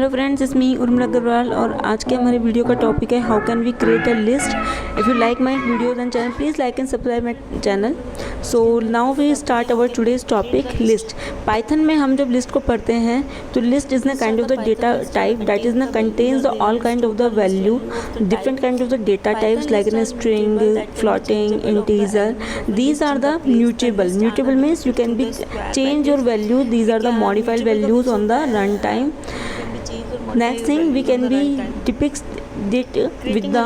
Hello friends, it's me Urmila Agarwal और आज के हमारे वीडियो का टॉपिक है how can we create a list. If you like my videos and channel please like and subscribe my channel. So now we start our today's topic list. Python में हम जब list को पढ़ते हैं तो list is न kind of the data type that is न contains the all kind of the value different kind of the data types like in string, floating, integer. These are the mutable. Mutable means you can be change your value. These are the modified values on the runtime. Next thing we can be depict it with the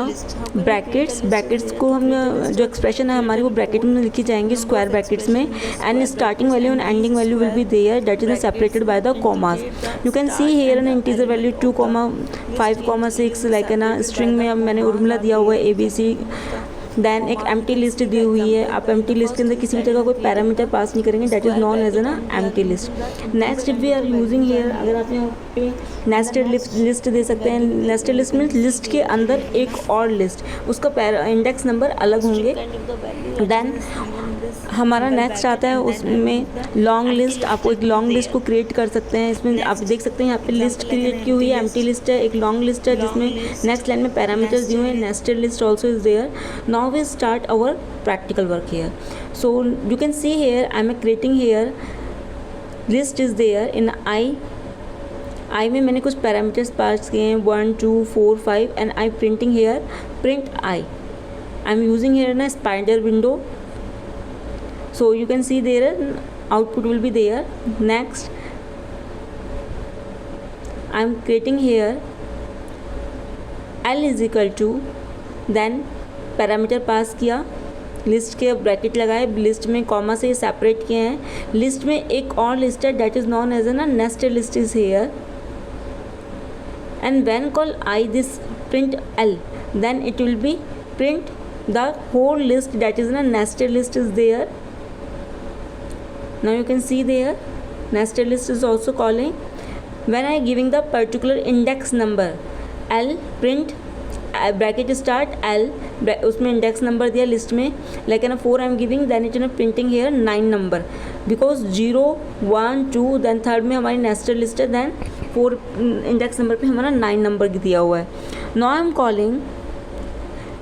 brackets. Brackets को हम जो expression है हमारी वो bracket में लिखी जाएंगी square brackets में. And starting value and ending value will be there that is separated by the commas. You can see here an integer value 2,5,6 like ना स्ट्रिंग में अब मैंने उर्मिला दिया हुआ है ABC. दैन एक एम्प्टी लिस्ट दी हुई है. आप एम्प्टी लिस्ट के अंदर किसी भी तरह का कोई पैरामीटर पास नहीं करेंगे, that is known as an empty list. Next if we are using here, अगर आप यहाँ पे नेस्टेड लिस्ट दे सकते हैं. नेस्टेड लिस्ट मीन्स लिस्ट के अंदर एक और लिस्ट, उसका इंडेक्स नंबर अलग होंगे. दैन हमारा नेक्स्ट आता है उसमें लॉन्ग लिस्ट. आपको एक लॉन्ग लिस्ट को क्रिएट कर सकते हैं. इसमें आप देख सकते हैं यहाँ पे लिस्ट क्रिएट की हुई है, एम्प्टी लिस्ट है, एक लॉन्ग लिस्ट है जिसमें नेक्स्ट लाइन में पैरामीटर्स दिए हुए हैं. Nested list also is there. Now we start our practical work here. So you can see here I am creating here list is there in I में मैंने कुछ parameters pass किए हैं 1 2 4 5 and I printing here print I am using here ना Spyder window. So you can see there output will be there. Next I am creating here L is equal to, then parameter pass किया, list के bracket लगाए, list में comma से separate किए हैं. List में एक और लिस्ट है that is known as an nested list is here. And when call I this print L then it will be print the whole list that is in a nested list is there. Now you can see there nested list is also calling when I giving the particular index number L print bracket start L उसमें index number दिया list में like ना 4 I am giving then it is printing here 9 number because 0 1 2 then third में हमारी nested list है then 4 index number पे हमारा 9 number दिया हुआ है. Now I am calling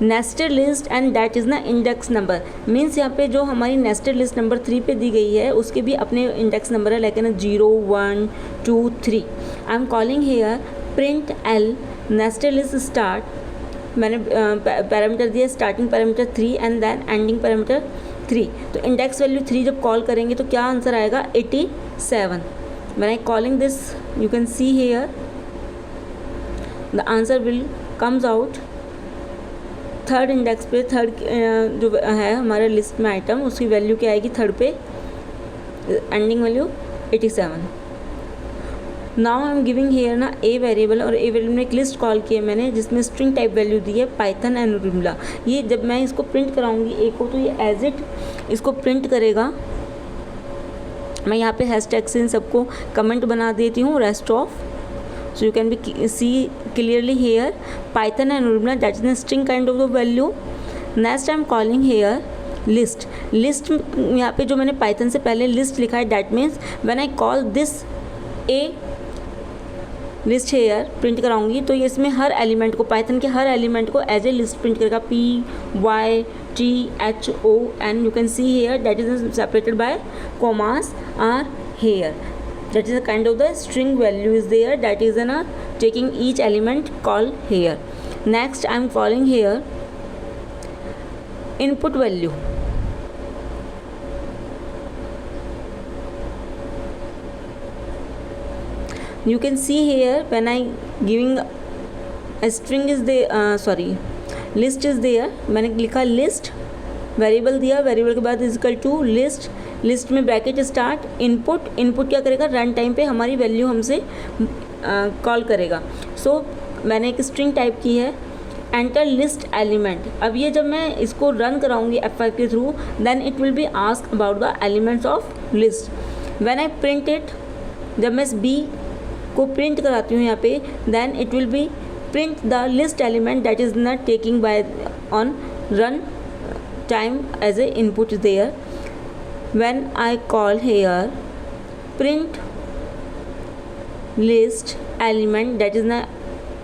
nested list and that is ना इंडेक्स नंबर मीन्स यहाँ पे जो हमारी नेस्टेड लिस्ट नंबर 3 पे दी गई है उसके भी अपने इंडेक्स नंबर है लाइक ना 0 1 2 3. I am calling here print L nested list start. मैंने पैरामीटर दिया starting parameter 3 and then ending parameter 3. तो इंडेक्स वैल्यू 3 जब कॉल करेंगे तो क्या आंसर आएगा 87. When I calling this you can see here the answer will comes out. Third index पे third जो है हमारे लिस्ट में आइटम उसकी वैल्यू क्या आएगी थर्ड पे ending value 87. Now I am giving here ना ए वेरिएबल और ए वेरिएबल में एक लिस्ट कॉल की है मैंने जिसमें स्ट्रिंग टाइप वैल्यू दी है पाइथन एंड उर्मिला. ये जब मैं इसको प्रिंट कराऊंगी ए को तो ये एज इट इसको प्रिंट करेगा. मैं यहाँ पे हैशटैग से इन सबको कमेंट बना देती हूँ rest of. So you can be see clearly here Python and Urbana that is the string kind of the value. Next I am calling here list. List यहाँ पे जो मैंने Python से पहले list लिखा है that means when I call this a list here print कराऊंगी तो ये इसमें हर एलिमेंट को Python के हर एलिमेंट को एज ए लिस्ट प्रिंट करेगा P Y T H O and you can see here that is separated by commas are here. That is a kind of the string value is there that is an taking each element called here. Next I am calling here input value. You can see here when I giving a string is there list is there. मैंने लिखा list variable दिया, variable के बाद is equal to list. List में bracket start input. Input क्या करेगा run time पे हमारी वैल्यू हमसे कॉल करेगा. सो मैंने एक स्ट्रिंग टाइप की है एंटर लिस्ट एलिमेंट. अब ये जब मैं इसको रन कराऊंगी F5 के through then it will be ask about the elements of list. When I print it जब मैं इस B को प्रिंट कराती हूँ यहाँ पे then it will be print the list element that is not taking by on run time as a input there. When I call here print list element that is ना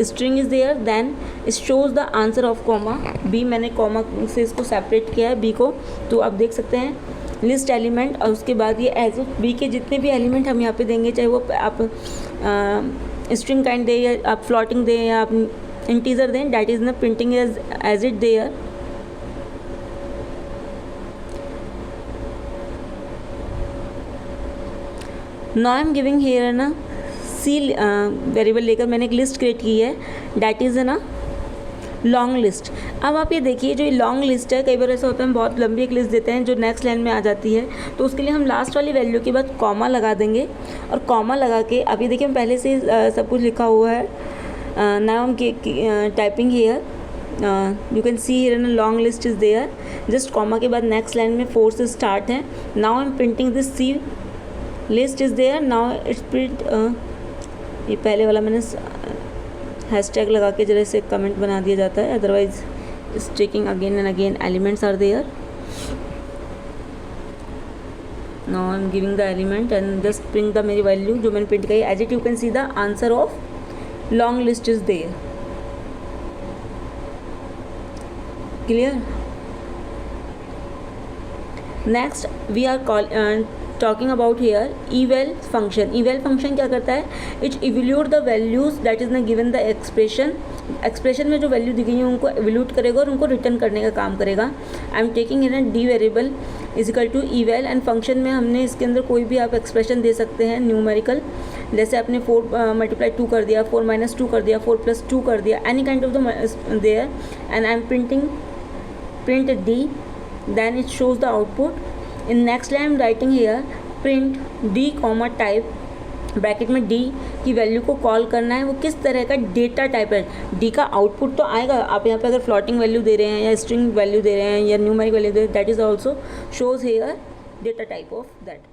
string is there, then it shows the answer of comma B. मैंने comma से इसको separate किया है B को, तो आप देख सकते हैं लिस्ट एलिमेंट, और उसके बाद ये एज बी के जितने भी एलिमेंट हम यहाँ पे देंगे, चाहे वो आप स्ट्रिंग काइंड दें या आप फ्लोटिंग दें या आप इंटीजर दें, दैट इज ना printing as it there. Now I am giving here ना सी वेरिएबल लेकर मैंने एक लिस्ट क्रिएट की है, डैट इज़ ना लॉन्ग लिस्ट। अब आप ये देखिए जो ये लॉन्ग लिस्ट है, कई बार ऐसा होता है हम बहुत लंबी एक लिस्ट देते हैं जो नेक्स्ट लाइन में आ जाती है, तो उसके लिए हम लास्ट वाली वैल्यू के बाद कॉमा लगा देंगे, और कॉमा लगा के अब ये देखिए हम पहले से सब कुछ लिखा हुआ है। नाउ हम typing here, you can see here ना long list is there, just comma के बाद नेक्स्ट लाइन में 4 से स्टार्ट है। Now I am printing this C list is there, now it's print, ये पहले वाला मैंने हैशटैग लगा के जरा से कमेंट बना दिया जाता है, otherwise it's taking again and again elements are there. Now I am giving the element and just print the मेरी वैल्यू जो मैंने प्रिंट की, as it you can see the answer of long list is there. Clear? Next we are talking about here eval function. eval function क्या करता है, it evaluate the values that is न given the expression में जो value दी गई है उनको इवल्यूट करेगा और उनको रिटर्न करने का काम करेगा। I am taking in D variable equal to eval, and function में हमने इसके अंदर कोई भी आप एक्सप्रेशन दे सकते हैं न्यूमेरिकल, जैसे आपने 4 मल्टीप्लाई 2 कर दिया, 4 माइनस 2 कर दिया, 4 प्लस 2 कर दिया, any kind of the there, and I am print d, then it shows the output. In next line I am writing here print d comma type bracket में d की value को call करना है, वो किस तरह का डेटा टाइप है। d का आउटपुट तो आएगा, आप यहाँ पे अगर फ्लोटिंग वैल्यू दे रहे हैं या स्ट्रिंग वैल्यू दे रहे हैं या न्यूमेरिक वैल्यू दे रहे हैं, that is also shows here data type of that.